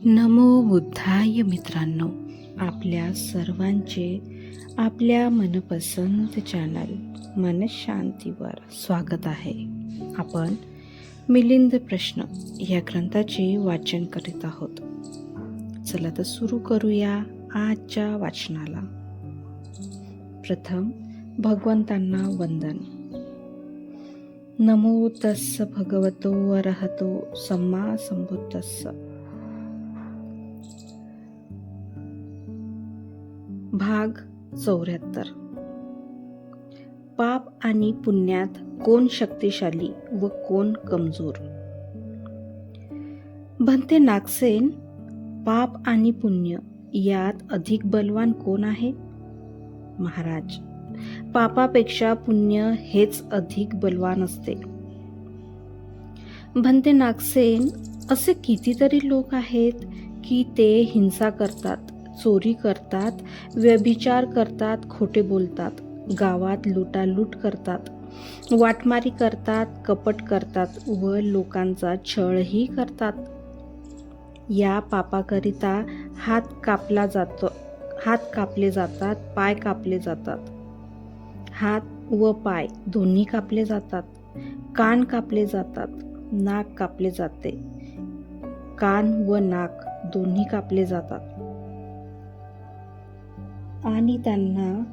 नमो बुद्धाय मित्रांनो, आपल्या सर्वांचे आपल्या मनपसंत चॅनल मनशांतीवर स्वागत आहे. आपण मिलिंद प्रश्न या ग्रंथाचे वाचन करीत आहोत. चला तर सुरू करूया आजच्या वाचनाला. प्रथम भगवंतांना वंदन. नमो तस्स भगवतो अरहतो सम्मा संबुद्धस्स. भाग 74. पाप आणि पुण्यात कोण शक्तिशाली व कोण कमजोर? भंते नागसेन, पाप आणि पुण्य यात अधिक बलवान कोण आहे? महाराज, पापापेक्षा पुण्य हेच अधिक बलवान असते. भंते नागसेन, असे कितीतरी लोक आहेत की ते हिंसा करतात, चोरी करतात, व्यभिचार करतात, खोटे बोलतात, गावात लुटालूट करतात, वाटमारी करतात, कपट करतात व लोकांचा छळही करतात. या पापाकरिता हात कापले जातात, पाय कापले जातात. हात व पाय दोन्ही कापले जातात, कान कापले जातात, नाक कापले जाते, कान व नाक दोन्ही कापले जातात आणि त्यांना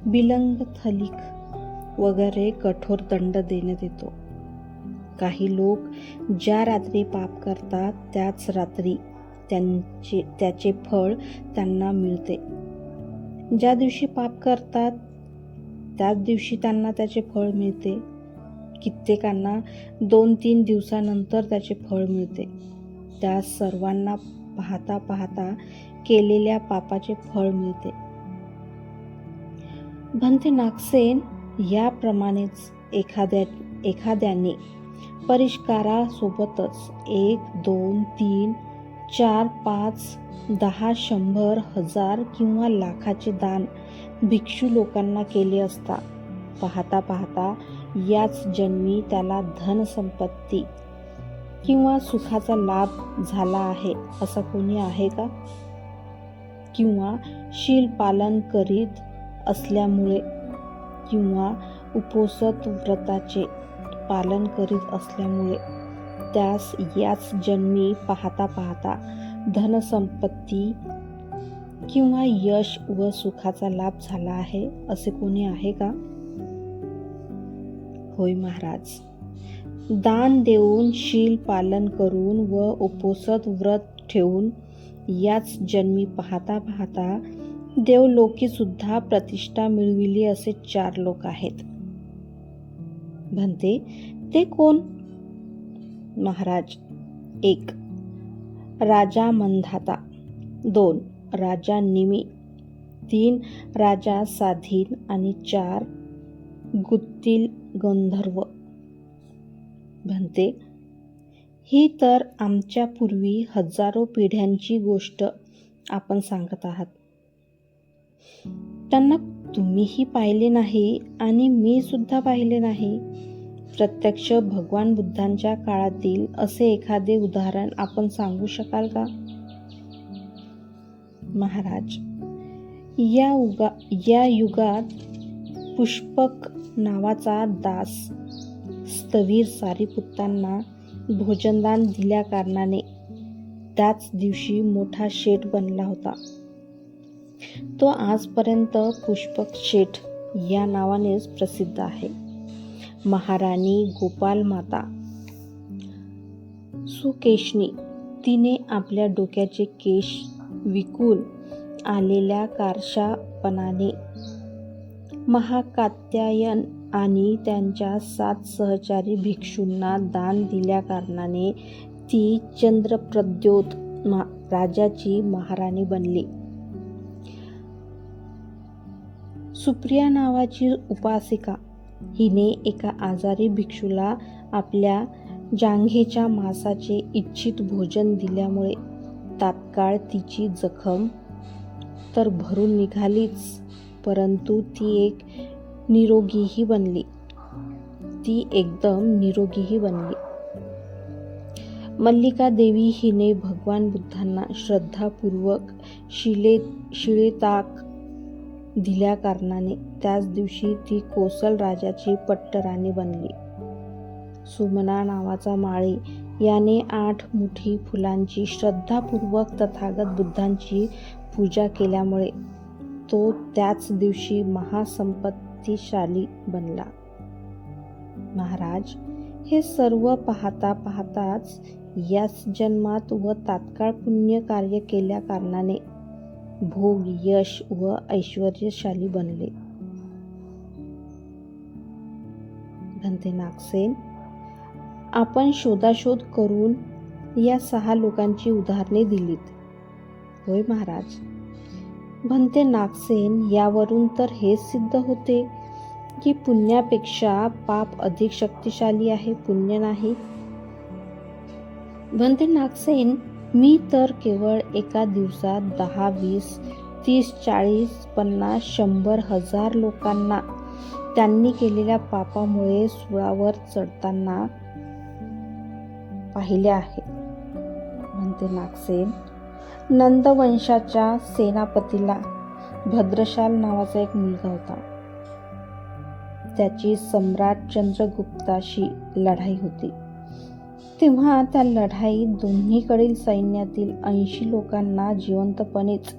बिलंग, थलीक वगैरे कठोर दंड देण्यात येतो. काही लोक ज्या रात्री पाप करतात त्याच रात्री त्याचे फळ त्यांना मिळते. ज्या दिवशी पाप करतात त्याच दिवशी त्यांना त्याचे फळ मिळते. कित्येकांना 2-3 दिवसानंतर त्याचे फळ मिळते. त्या सर्वांना पाहता पाहता केलेल्या पापाचे फळ मिळते. भंते नागसेन, याप्रमाणेच एखाद्याने परिष्कारासोबतच 1, 2, 3, 4, 5, 10, 100, 1000 किंवा लाखाचे दान भिक्षू लोकांना केले असता पाहता पाहता याच जन्मी त्याला धनसंपत्ती किंवा सुखाचा लाभ झाला आहे असा कोणी आहे का? किंवा शील पालन करीत असल्यामुळे किंवा उपोषित व्रताचे पालन करीत असल्यामुळे त्यास याच जन्मी पाहता पाहता धनसंपत्ती किंवा यश व सुखाचा लाभ झाला आहे असे कोणी आहे का? होय महाराज. दान देऊन, शील पालन करून व उपोषित व्रत ठेवून याच जन्मी पाहता पाहता देवलोकी सुद्धा प्रतिष्ठा मिळविली असे 4 लोक आहेत. भंते, ते कोण? महाराज, 1. राजा मंधाता, 2. राजा निमी, 3. राजा साधिन आणि 4. गुत्तील गंधर्व. भंते, ही तर आमच्या पूर्वी हजारो पिढ्यांची गोष्ट आपण सांगत आहात. त्यांना तुम्हीही पाहिले नाही आणि मी सुद्धा पाहिले नाही. प्रत्यक्ष भगवान बुद्धांच्या काळातील असे एखादे उदाहरण आपण सांगू शकाल का? महाराज, या युगात पुष्पक नावाचा दास स्थविर सारीपुत्तांना भोजनदान दिल्या कारणाने त्याच दिवशी मोठा शेठ बनला होता. तो आजपर्यंत पुष्पक शेठ या नावानेच प्रसिद्ध आहे. महाराणी गोपाल माता सुकेशनी, तिने आपल्या डोक्याचे केश विकून आलेल्या कारशापणाने महाकात्यायन आणि त्यांच्या 7 सहचारी भिक्षूंना दान दिल्या कारणाने ती चंद्रप्रद्योत राजाची महाराणी बनली. सुप्रिया नावाची उपासिका हिने एका आजारी भिक्षूला आपल्या जांघेच्या मांसाचे इच्छित भोजन दिल्यामुळे तात्काळ तिची जखम तर भरून निघालीच, परंतु ती निरोगीही बनली. मल्लिका देवी हिने भगवान बुद्धांना श्रद्धापूर्वक शिळेताक दिल्या कारणाने त्याच दिवशी ती कोसल राजाची पट्टराणी बनली. सुमना नावाचा माळी याने 8 मुठी फुलांची श्रद्धापूर्वक तथागत बुद्धांची पूजा केल्यामुळे तो त्याच दिवशी महासंपत्तिशाली बनला. महाराज, हे सर्व पाहताच याच जन्मात व तात्काळ पुण्य कार्य केल्या कारणाने भोग, यश व ऐश्वर्यशाली बनले. भंते नागसेन, आपण शोधाशोध करून या 6 लोकांची उदाहरणे दिलीत. होय महाराज. भंते नागसेन, यावरून तर हेच सिद्ध होते की पुण्यापेक्षा पाप अधिक शक्तिशाली आहे, पुण्य नाही. भंते नागसेन, मी तर केवळ एका दिवसात 10, 20, 30, 40, 50, 100, 1000 लोकांना त्यांनी केलेल्या पापामुळे सुळावर चढताना पाहिले आहे. भंते नागसेन, नंदवंशाच्या सेनापतीला भद्रशाल नावाचा एक मुलगा होता. त्याची सम्राट चंद्रगुप्ताशी लढाई होती. तेव्हा त्या लढाईत दोन्हीकडील सैन्यातील 80 लोकांना जिवंतपणेच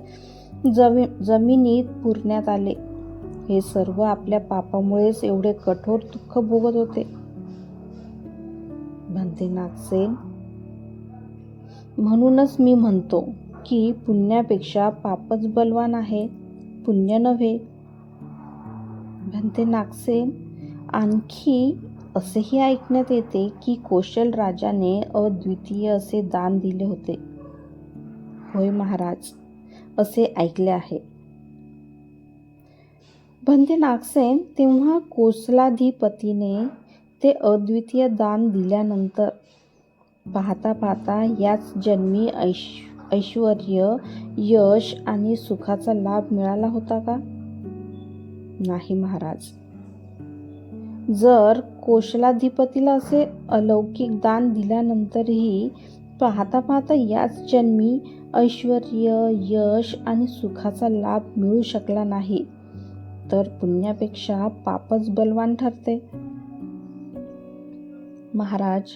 जमिनीत पुरण्यात आले. हे सर्व आपल्या पापामुळेच एवढे कठोर दुःख भोगत होते. भंते नागसेन, म्हणूनच मी म्हणतो की पुण्यापेक्षा पापच बलवान आहे, पुण्य नव्हे. भंते नागसेन, आणखी असेही ऐकण्यात येते की कौशल राजाने अद्वितीय असे दान दिले होते. होय महाराज, असे ऐकले आहे. भंते नागसेन, तेव्हा कोसलाधिपतीने ते अद्वितीय दान दिल्यानंतर पाहता याच जन्मी ऐश्वर्य, यश आणि सुखाचा लाभ मिळाला होता का? नाही महाराज. जर कौशलाधिपतीला असे अलौकिक दान दिल्यानंतरही पाहता याच जन्मी ऐश्वर्य, यश आणि सुखाचा लाभ मिळू शकला नाही, तर पुण्यापेक्षा पापच बलवान ठरते. महाराज,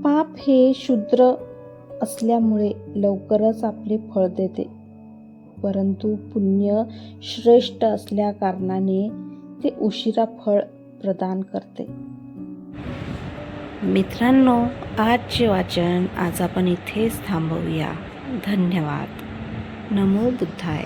पाप हे क्षुद्र असल्यामुळे लवकरच आपले फळ देते, परंतु पुण्य श्रेष्ठ असल्या कारणाने ते उशिरा फळ प्रदान करते. मित्रांनो, आजचे वाचन आज आपण इथेच थांबवूया. धन्यवाद. नमो बुद्धाय.